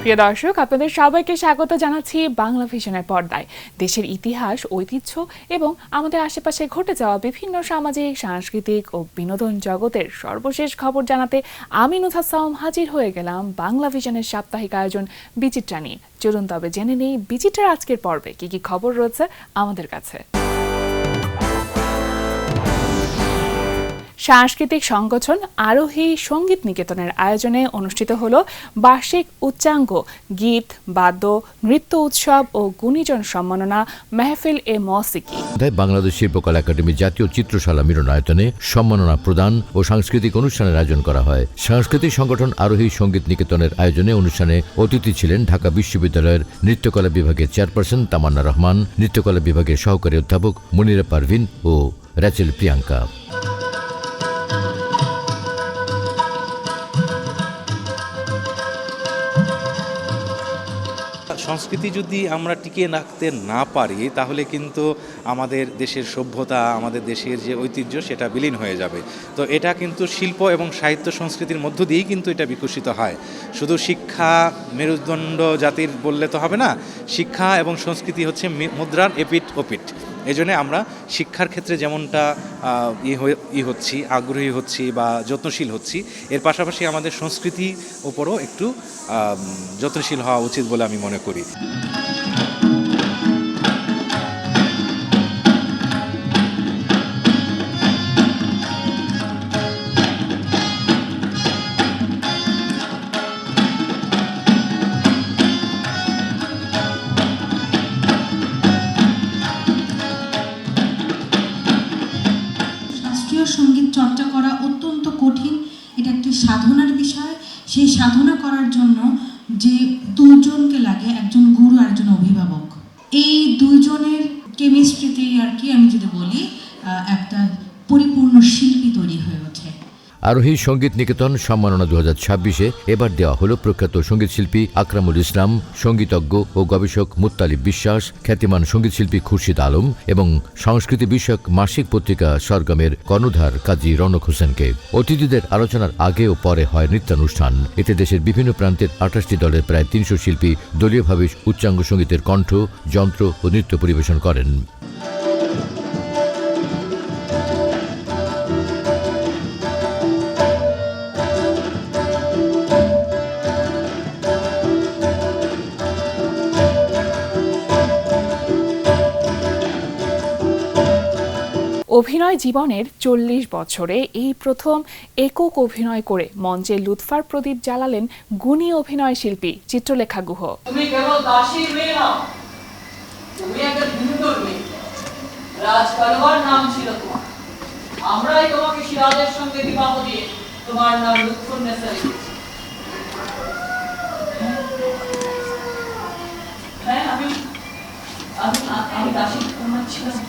প্রিয় দর্শক, আপনাদের সবাইকে স্বাগত জানাচ্ছি বাংলা ভিশনের পর্দায়। দেশের ইতিহাস, ঐতিহ্য এবং আমাদের আশেপাশে ঘটে যাওয়া বিভিন্ন সামাজিক, সাংস্কৃতিক ও বিনোদন জগতের সর্বশেষ খবর জানাতে আমি নুসহাত সাওম হাজির হয়ে গেলাম বাংলা ভিশনের সাপ্তাহিক আয়োজন বিচিত্রা নিয়ে। চলুন তবে জেনে নেই বিচিত্রার আজকের পর্বে কি কি খবর রয়েছে আমাদের কাছে। সাংস্কৃতিক সংগঠন আরোহী সঙ্গীত নিকেতনের আয়োজনে অনুষ্ঠিত হল বার্ষিক উচ্চাঙ্গ গীত, বাদ্য, নৃত্য উৎসব ও গুণীজন সম্মাননা মেহফিল এ মৌসিকি। বাংলাদেশ শিল্পকলা একাডেমি জাতীয় চিত্রশালা মিলনায়তনে সম্মাননা প্রদান ও সাংস্কৃতিক অনুষ্ঠানের আয়োজন করা হয়। সাংস্কৃতিক সংগঠন আরোহী সঙ্গীত নিকেতনের আয়োজনে অনুষ্ঠানে অতিথি ছিলেন ঢাকা বিশ্ববিদ্যালয়ের নৃত্যকলা বিভাগের চেয়ারপারসন তামান্না রহমান, নৃত্যকলা বিভাগের সহকারী অধ্যাপক মনিরা পারভিন ও রেচেল প্রিয়াঙ্কা। সংস্কৃতি যদি আমরা টিকিয়ে রাখতে না পারি তাহলে কিন্তু আমাদের দেশের সভ্যতা, আমাদের দেশের যে ঐতিহ্য সেটা বিলীন হয়ে যাবে। তো এটা কিন্তু শিল্প এবং সাহিত্য সংস্কৃতির মধ্য দিয়েই কিন্তু এটা বিকশিত হয়। শুধু শিক্ষা মেরুদণ্ড জাতির বললে তো হবে না, শিক্ষা এবং সংস্কৃতি হচ্ছে মুদ্রার এপিঠ ওপিঠ। এই জন্যে আমরা শিক্ষার ক্ষেত্রে যেমনটা আগ্রহী হচ্ছি বা যত্নশীল হচ্ছি, এর পাশাপাশি আমাদের সংস্কৃতির ওপরও একটু যত্নশীল হওয়া উচিত বলে আমি মনে করি। সঙ্গীত চর্চা করা অত্যন্ত কঠিন, এটা একটি সাধনার বিষয়। সেই সাধনা করার জন্য যে দুজনকে লাগে, একজন গুরু আর একজন অভিভাবক, এই দুজনের কেমিস্ট্রিতেই আর কি আমি যদি বলি একটা পরিপূর্ণ শিল্পী তৈরি হয়ে ওঠে। আরোহী সঙ্গীত নিকেতন সম্মাননা 2026-এ এবার দেওয়া হল প্রখ্যাত সঙ্গীতশিল্পী আকরামুল ইসলাম, সঙ্গীতজ্ঞ ও গবেষক মুত্তালিব বিশ্বাস, খ্যাতিমান সঙ্গীতশিল্পী খুরশিদ আলম এবং সংস্কৃতি বিষয়ক মাসিক পত্রিকা সরগমের কর্ণধার কাজী রৌনক হোসেনকে। অতিথিদের আলোচনার আগে ও পরে হয় নৃত্যানুষ্ঠান। এতে দেশের বিভিন্ন প্রান্তের 28টি দলের প্রায় 300 শিল্পী দলীয়ভাবে উচ্চাঙ্গ সঙ্গীতের কণ্ঠ, যন্ত্র ও নৃত্য পরিবেশন করেন। অভিনয় জীবনের 40 বছরে এই প্রথম একক অভিনয় করে মঞ্চে লুৎফার প্রদীপ জ্বালালেন গুণী অভিনয় শিল্পী চিত্রলেখা গুহ। তুমি কেবল দাসীর মেয়ে না, তুমি একটা হিন্দুর মেয়ে। রাজকালবার নাম ছিল তোমার। আমরাই তোমাকে সিরাজের সঙ্গে বিবাহ দিয়ে তোমার নাম লুৎফুন্নেসা রেখেছি। হ্যাঁ, আমি দাসীর কন্যা ছিলাম।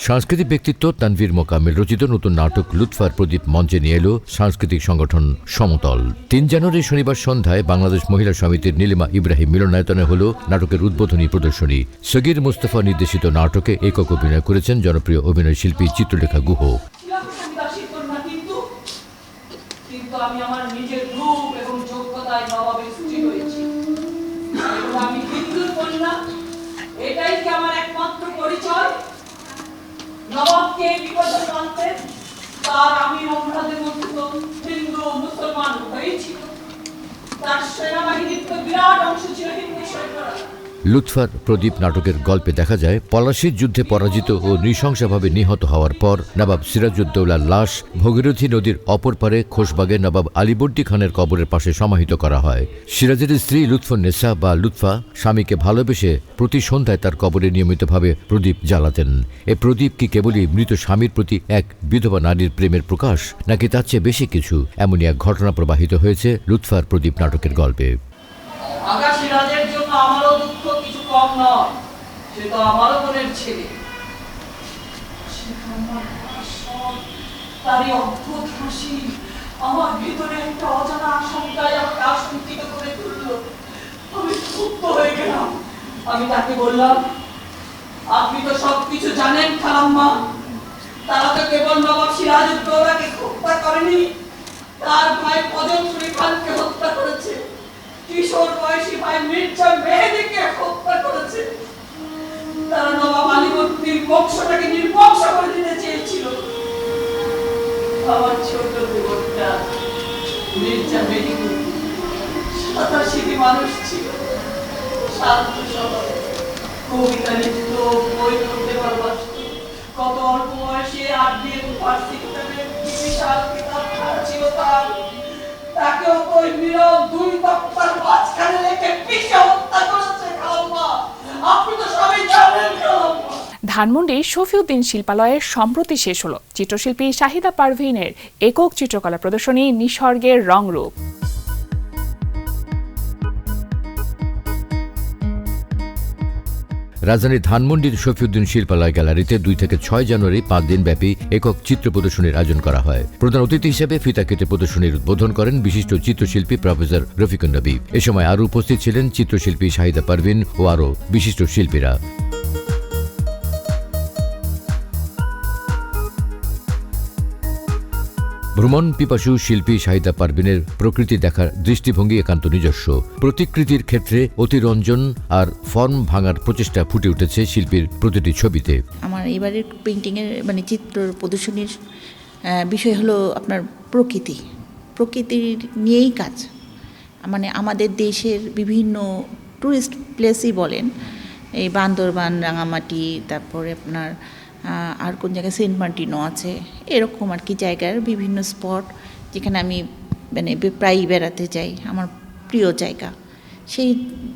সাংস্কৃতিক ব্যক্তিত্ব তানভীর মোকাম্মেল রচিত নতুন নাটক লুৎফার প্রদীপ মঞ্চে নিয়ে এলো সাংস্কৃতিক সংগঠন সমতল। 3 জানুয়ারি শনিবার সন্ধ্যায় বাংলাদেশ মহিলা সমিতির নীলিমা ইব্রাহিম মিলনায়তনে হল নাটকের উদ্বোধনী প্রদর্শনী। সগীর মুস্তফা নির্দেশিত নাটকে একক অভিনয় করেছেন জনপ্রিয় অভিনয় শিল্পী চিত্রলেখা গুহ। আমি আমার নিজের রূপ এবং যোগ্যতায় নবাবে সৃষ্টি হয়েছি। আমি হিন্দুর কন্যা, এটাই কি আমার একমাত্র পরিচয়? নবাবকে বিপদে মানতে তার আমি আমাদের মধ্যে তো হিন্দু মুসলমান উভয়ই ছিল। তার সেনাবাহিনীর তো বিরাট অংশ ছিল হিন্দু সৈন্যরা। লুৎফার প্রদীপ নাটকের গল্পে দেখা যায় পলাশির যুদ্ধে পরাজিত ও নৃশংসভাবে নিহত হওয়ার পর নবাব সিরাজউদ্দৌলার লাশ ভগীরথী নদীর অপর পারে খোশবাগে নবাব আলীবর্দী খানের কবরের পাশে সমাহিত করা হয়। সিরাজের স্ত্রী লুৎফুন্নেসা বা লুৎফা স্বামীকে ভালোবেসে প্রতি সন্ধ্যায় তার কবরে নিয়মিতভাবে প্রদীপ জ্বালাতেন। এ প্রদীপ কি কেবলই মৃত স্বামীর প্রতি এক বিধবা নারীর প্রেমের প্রকাশ, নাকি তার চেয়ে বেশি কিছু? এমনই এক ঘটনা প্রবাহিত হয়েছে লুৎফার প্রদীপ নাটকের গল্পে। আকাশী রাজের জন্য আমারও দুঃখ কিছু কম নয়, সে তো আমারও বোনের ছেলে। তারই অদ্ভুত হাসি আমার ভিতরে একটা অজানা আশঙ্কায় আমাকে আশঙ্কিত করে তুলল। আমি ক্ষুব্ধ হয়ে গেলাম। আমি তাকে বললাম, আপনি তো সবকিছু জানেন খালাম্মা। তারা তো কেবল নবাব সিরাজউদ্দৌলাকে হত্যা করেনি, তার ভাই পদমশ্রী খানকে হত্যা করেছে, কিশোর বয়সী ভাই মির্জা মেহেদীকে হত্যা করেছে। তারা নবাব আলীবর্দীর বংশটাকে নির্বংশ করে দিতে চেয়েছিল। আমার ছোট বোনটা মির্জা মেহেদী 87 মানুষ ছিল, শান্ত স্বভাব, কবিতা লিখত, বই পড়তে ভালোবাসত। কত অল্প বয়সে আরবি এবং ফার্সি কিতাবের বিশাল কিতাব ছিল তার। তাকেও তো ওই নীরব দুই তক্তার মাঝখানে রেখে পিষে হত্যা করেছে খালাম্মা। আপনি তো সবই জানেন খালাম্মা। ধানমন্ডির শফিউদ্দিন শিল্পালয়ে সম্প্রতি শেষ হলো চিত্রশিল্পী শাহিদা পারভীনের একক চিত্রকলা প্রদর্শনী নিসর্গের রংরূপ। রাজধানীর ধানমন্ডির শফিউদ্দিন শিল্পালয় গ্যালারিতে 2 থেকে 6 জানুয়ারি 5 দিন ব্যাপী একক চিত্র প্রদর্শনীর আয়োজন করা হয়। প্রধান অতিথি হিসেবে ফিতা কেটে প্রদর্শনীর উদ্বোধন করেন বিশিষ্ট চিত্রশিল্পী প্রফেসর রফিকুন নবী। এ সময় আরও উপস্থিত ছিলেন চিত্রশিল্পী শাহিদা পারভীন ও আরও বিশিষ্ট শিল্পীরা। ভ্রমণ পিপাসু শিল্পী শাহিদা পারভীনের প্রকৃতি দেখার দৃষ্টিভঙ্গি একান্ত নিজস্ব। প্রতিকৃতির ক্ষেত্রে অতিরঞ্জন আর ফর্ম ভাঙার প্রচেষ্টা ফুটে উঠেছে শিল্পীর প্রতিটি ছবিতে। আমার এবারের পেইন্টিংয়ের চিত্র প্রদর্শনীর বিষয় হলো আপনার প্রকৃতির নিয়েই কাজ। আমাদের দেশের বিভিন্ন টুরিস্ট প্লেসই বলেন, এই বান্দরবান, রাঙামাটি, তারপরে আপনার আর কোন জায়গায় সেন্ট মার্টিনও আছে, এরকম আর কি জায়গার বিভিন্ন স্পট যেখানে আমি প্রায়ই বেড়াতে যাই, আমার প্রিয় জায়গা। সেই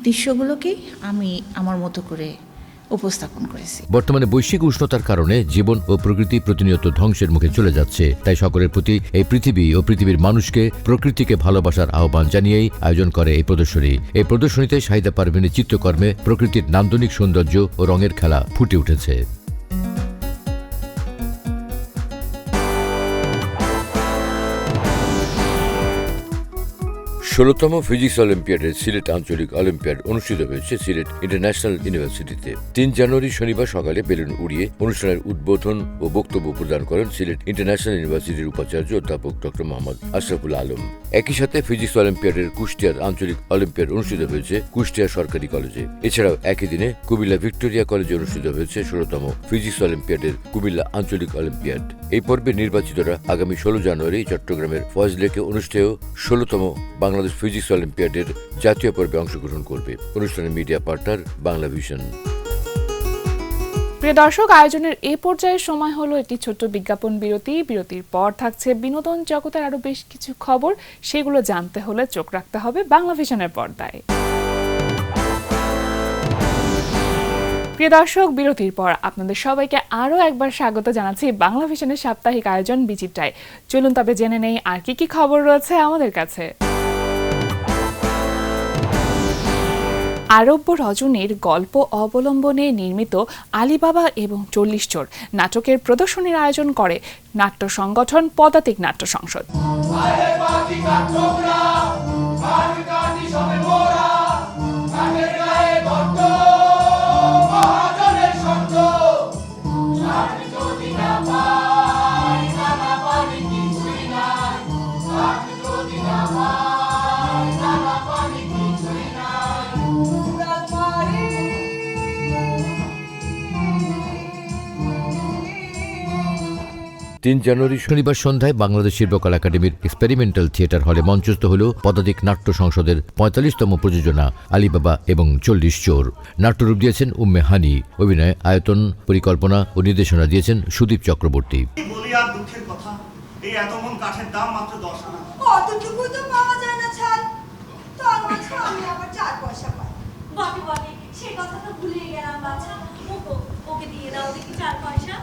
দৃশ্যগুলোকেই আমি আমার মতো করে উপস্থাপন করেছি। বর্তমানে বৈশ্বিক উষ্ণতার কারণে জীবন ও প্রকৃতি প্রতিনিয়ত ধ্বংসের মুখে চলে যাচ্ছে। তাই সকলের প্রতি এই পৃথিবী ও পৃথিবীর মানুষকে প্রকৃতিকে ভালোবাসার আহ্বান জানিয়েই আয়োজন করে এই প্রদর্শনী। এই প্রদর্শনীতে শাহিদা পারভীনের চিত্রকর্মে প্রকৃতির নান্দনিক সৌন্দর্য ও রঙের খেলা ফুটে উঠেছে। ষোলতম ফিজিক্স অলিম্পিয়াডের সিলেট আঞ্চলিক অলিম্পিয়াড অনুষ্ঠিত হয়েছে সিলেট ইন্টারন্যাশনাল ইউনিভার্সিটিতে। 3 জানুয়ারি শনিবার সকালে বেলুন উড়িয়ে অনুষ্ঠানের উদ্বোধন ও বক্তব্য প্রদান করেন সিলেট ইন্টারন্যাশনাল ইউনিভার্সিটির উপাচার্য অধ্যাপক ডক্টর মোহাম্মদ আশরাফুল আলম। একই সাথে ফিজিক্স অলিম্পিয়াডের কুষ্টিয়ার আঞ্চলিক অলিম্পিয়াড অনুষ্ঠিত হয়েছে কুষ্টিয়া সরকারি কলেজে। এছাড়াও একই দিনে কুমিল্লা ভিক্টোরিয়া কলেজে অনুষ্ঠিত হয়েছে 16তম ফিজিক্স অলিম্পিয়াডের কুমিল্লা আঞ্চলিক অলিম্পিয়াড। এই পর্বে নির্বাচিতরা আগামী 16 জানুয়ারি চট্টগ্রামের ফজলেকে অনুষ্ঠেয় 16তম বাংলাদেশ ফিজিক্স অলিম্পিয়াডের জাতীয় পর্বে অংশগ্রহণ করবে। অনুষ্ঠানে মিডিয়া পার্টনার বাংলা ভিশন। প্রিয় দর্শক, আয়োজনের এ পর্যায়ে সময় হলো একটি ছোট্ট বিজ্ঞাপন বিরতি। বিরতির পর থাকছে বিনোদন জগতের আরো বেশ কিছু খবর। সেগুলো জানতে হলে চোখ রাখতে হবে বাংলা ভিশনের পর্দায়। প্রিয় দর্শক, বিরতির পর আপনাদের সবাইকে আরও একবার স্বাগত জানাচ্ছি বাংলা ভিশনের সাপ্তাহিক আয়োজন বিচিত্রায়। চলুন তবে জেনে নেই আর কি খবর রয়েছে আমাদের কাছে। আরব্য রজনীর গল্প অবলম্বনে নির্মিত আলিবাবা এবং 40 চোর নাটকের প্রদর্শনীর আয়োজন করে নাট্য সংগঠন পদাতিক নাট্য সংসদ। জানুয়ারি শনিবার সন্ধ্যায় বাংলাদেশ শিল্পকলা একাডেমির এক্সপেরিমেন্টাল থিয়েটার হলে মঞ্চস্থ হল পদাতিক নাট্য সংসদের 45তম প্রযোজনা আলিবাবা এবং 40 চোর। নাট্যরূপ দিয়েছেন উম্মে হানি। অভিনয়, আয়তন, পরিকল্পনা ও নির্দেশনা দিয়েছেন সুদীপ চক্রবর্তী। দুঃখের কথা, এই এত মন কাঠের দাম মাত্র 10 আনা। অতটুকু তো পাওয়া যায় না ছাড়, তার মাঝে আমি আবার 4 পয়সা পাই। বটে বটে, সে কথা তো ভুলে গেলাম বাছা। ওকে দিয়ে দাও দেখি 4 পয়সা।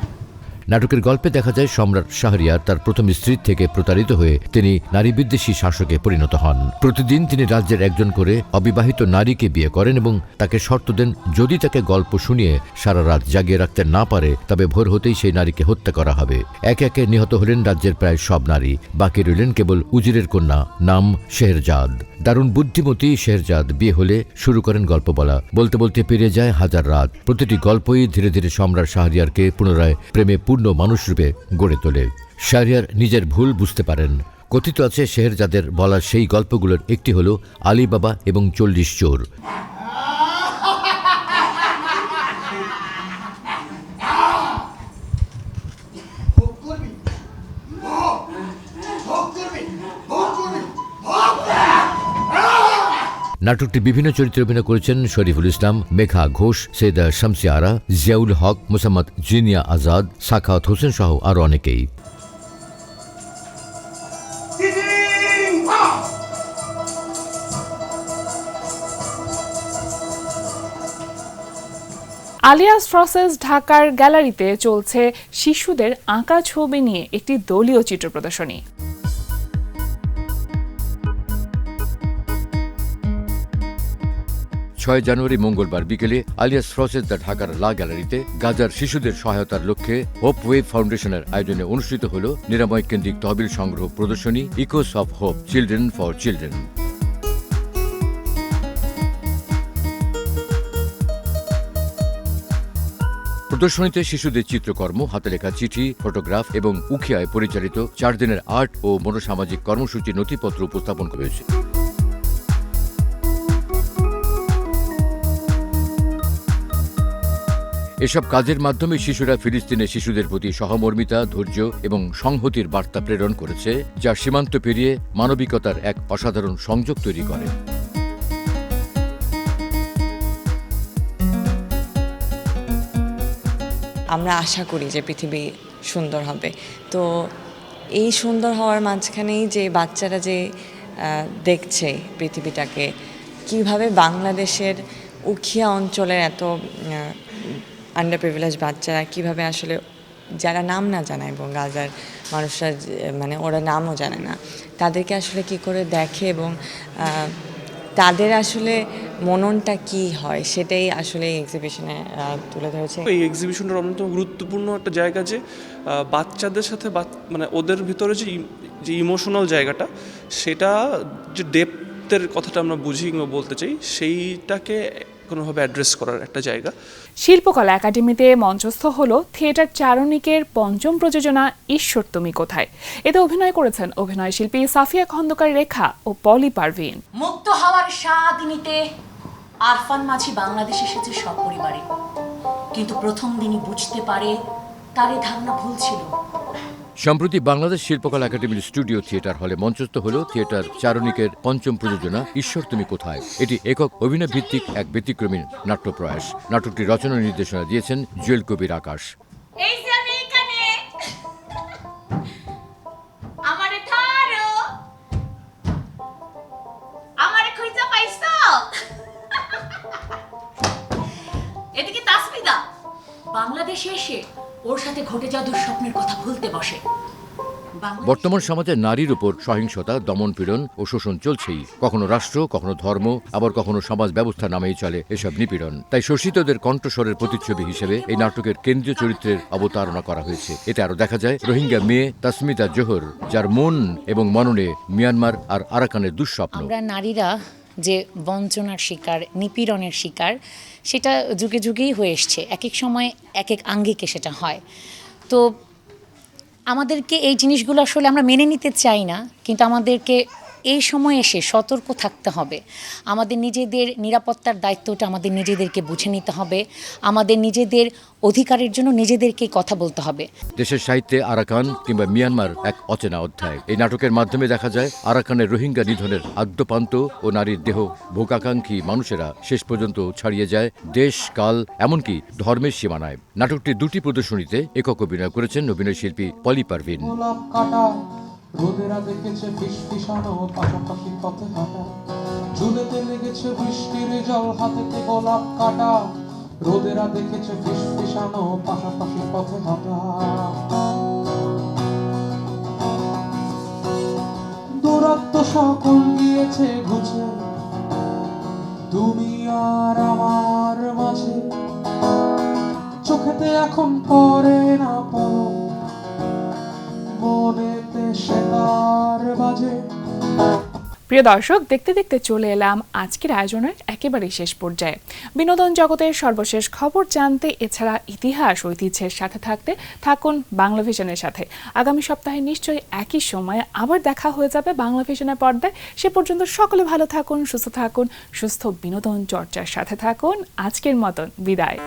নাটকের গল্পে দেখা যায় সম্রাট শাহরিয়ার তার প্রথম স্ত্রীর থেকে প্রতারিত হয়ে তিনি নারীবিদ্বেষী শাসকে পরিণত হন। প্রতিদিন তিনি রাজ্যের একজন করে অবিবাহিত নারীকে বিয়ে করেন এবং তাকে শর্ত দেন যদি তাকে গল্প শুনিয়ে সারা রাত জাগিয়ে রাখতে না পারে তবে ভোর হতেই সেই নারীকে হত্যা করা হবে। একে একে নিহত হলেন রাজ্যের প্রায় সব নারী, বাকি রইলেন কেবল উজিরের কন্যা, নাম শেহরজাদ। দারুণ বুদ্ধিমতী শেহরজাদ বিয়ে হলে শুরু করেন গল্প বলা। বলতে বলতে পেরিয়ে যায় হাজার রাত। প্রতিটি গল্পই ধীরে ধীরে সম্রাট শাহরিয়ারকে পুনরায় প্রেমে পূর্ণ মানুষরূপে গড়ে তোলে। শাহরিয়ার নিজের ভুল বুঝতে পারেন। কথিত আছে শেহরজাদের বলা সেই গল্পগুলোর একটি হল আলী বাবা এবং 40 চোর। নাটকটি বিভিন্ন চরিত্রে অভিনয় করেছেন শরীফুল ইসলাম, মেঘা ঘোষ, সৈয়দা শামসিয়া আরা, জিয়াউল হক, মোসাম্মদ জিনিয়া আজাদ, সাখাওয়াত হোসেন সহ আরও অনেকেই। আলিয়াস প্রসেস ঢাকার গ্যালারিতে চলছে শিশুদের আঁকা ছবি নিয়ে একটি দলীয় চিত্র প্রদর্শনী। 6 জানুয়ারি মঙ্গলবার বিকেলে আলিয়াস প্রসেস দ্য ঢাকার লা গ্যালারিতে গাজার শিশুদের সহায়তার লক্ষ্যে হোপ ওয়েভ ফাউন্ডেশনের আয়োজনে অনুষ্ঠিত হল নিরাময় কেন্দ্রিক তহবিল সংগ্রহ প্রদর্শনী echoes of hope, children for children. প্রদর্শনীতে শিশুদের চিত্রকর্ম, হাতে লেখা চিঠি, ফটোগ্রাফ এবং উখিয়ায় পরিচালিত 4 দিনের আর্ট ও মনোসামাজিক কর্মসূচি নথিপত্র উপস্থাপন করেছে। এসব কাজের মাধ্যমে শিশুরা ফিলিস্তিনে শিশুদের প্রতি সহমর্মিতা, ধৈর্য এবং সংহতির বার্তা প্রেরণ করেছে, যা সীমান্ত পেরিয়ে মানবিকতার এক অসাধারণ সংযোগ তৈরি করে। আমরা আশা করি যে পৃথিবী সুন্দর হবে, তো এই সুন্দর হওয়ার মাঝখানেই যে বাচ্চারা যে দেখছে পৃথিবীটাকে, কিভাবে বাংলাদেশের উখিয়া অঞ্চলের এত আন্ডার প্রিভিলেজ বাচ্চারা কিভাবে আসলে যারা নাম না জানায় এবং গাজার মানুষরা মানে ওরা নামও জানে না, তাদেরকে আসলে কি করে দেখে এবং তাদের আসলে মননটা কি হয় সেটাই আসলে এই এক্সিবিশনে তুলে ধরেছে। এই এক্সিবিশনটার অন্যতম গুরুত্বপূর্ণ একটা জায়গা যে বাচ্চাদের সাথে মানে ওদের ভিতরে যে ইমোশনাল জায়গাটা, সেটা যে ডেপথের কথাটা আমরা বুঝি কিংবা বলতে চাই, সেইটাকে কোনোভাবে অ্যাড্রেস করার একটা জায়গা। শিল্পকলা একাডেমিতে মঞ্চস্থ হল থিয়েটার চারণিকের 5ম প্রযোজনা ঈশ্বর তুমি কোথায়। এতে অভিনয় করেছেন অভিনয় শিল্পী সাফিয়া খন্দকার রেখা ও পলি পারভিন। মুক্ত হওয়ার স্বাদ নিতে আরফান মাঝি বাংলাদেশে এসেছে সপরিবারে, কিন্তু প্রথম দিনই বুঝতে পারে তার এই ধারণা ভুল ছিল। সম্প্রতি বাংলাদেশ শিল্পকলা একাডেমির স্টুডিও থিয়েটার হলে মঞ্চস্থ হল থিয়েটার চারণিকের 5ম প্রযোজনা ঈশ্বর তুমি কোথায়। এটি একক অভিনয় ভিত্তিক এক ব্যতিক্রমী নাট্যপ্রয়াস। নাটকটি রচনা নির্দেশনা দিয়েছেন জুয়েল কবির আকাশ। এদিকে তাসমিদা বাংলাদেশে এসে ওর সাথে ঘটে যাওয়া দুঃস্বপ্নের কথা ভুলতে বসে। বর্তমান সমাজে নারীর উপর সহিংসতা, দমনপীড়ন ও শোষণ চলছেই। কখনো রাষ্ট্র, কখনো ধর্ম, আবার কখনো সমাজ ব্যবস্থা নামেই চলে এসব নিপীড়ন। তাই শোষিতদের কণ্ঠস্বরের প্রতিচ্ছবি হিসেবে এই নাটকের কেন্দ্রীয় চরিত্রের অবতারণা করা হয়েছে। এতে আরও দেখা যায় রোহিঙ্গা মেয়ে তাসমিদা জোহর, যার মন এবং মননে মিয়ানমার আর আরাকানের দুঃস্বপ্ন। আমরা নারীরা যে বঞ্চনার শিকার, নিপীড়নের শিকার, সেটা যুগে যুগেই হয়ে এসছে। এক এক সময় এক এক আঙ্গিকে সেটা হয়। তো আমাদেরকে এই জিনিসগুলো আসলে আমরা মেনে নিতে চাই না, কিন্তু আমাদেরকে এই সময় এসে সতর্ক থাকতে হবে। আমাদের নিজেদের নিরাপত্তার দায়িত্বটা আমাদের নিজেদেরকে বুঝে নিতে হবে। আমাদের নিজেদের অধিকারের জন্য নিজেদেরকে কথা বলতে হবে। দেশের সাহিত্যে আরাকান কিংবা মিয়ানমার এক অচেনা অধ্যায়। এই নাটকের মাধ্যমে দেখা যায় আরাকানের রোহিঙ্গা নিধনের আদ্যপান্ত ও নারীর দেহ ভোগাকাঙ্ক্ষী মানুষেরা শেষ পর্যন্ত ছাড়িয়ে যায় দেশ, কাল, এমনকি ধর্মের সীমানায়। নাটকটি 2টি প্রদর্শনীতে একক অভিনয় করেছেন অভিনয় শিল্পী পলি পারভিন। রোদেরা দেখেছে ফিসফিসানো পাশাপাশি পথে হাঁটা, ঝুলেতে লেগেছে বৃষ্টির জল, হাতেতে গোলাপ কাটা, রোদেরা দেখেছে ফিসফিসানো পাশাপাশি পথে হাঁটা দূরত্ব সকল গিয়েছে ঘুচে তুমি আর আমার মাঝে চোখেতে এখন পড়ে না পড়ো মনেতে সেতার বাজে। প্রিয় দর্শক, দেখতে দেখতে চলে এলাম আজকের আয়োজনের একেবারেই শেষ পর্যায়ে। বিনোদন জগতের সর্বশেষ খবর জানতে এছাড়া ইতিহাস ঐতিহ্যের সাথে থাকতে থাকুন বাংলা ভিশনের সাথে। আগামী সপ্তাহে নিশ্চয়ই একই সময়ে আবার দেখা হয়ে যাবে বাংলা ভিশনের পর্দায়। সে পর্যন্ত সকলে ভালো থাকুন, সুস্থ বিনোদন চর্চার সাথে থাকুন। আজকের মতন বিদায়।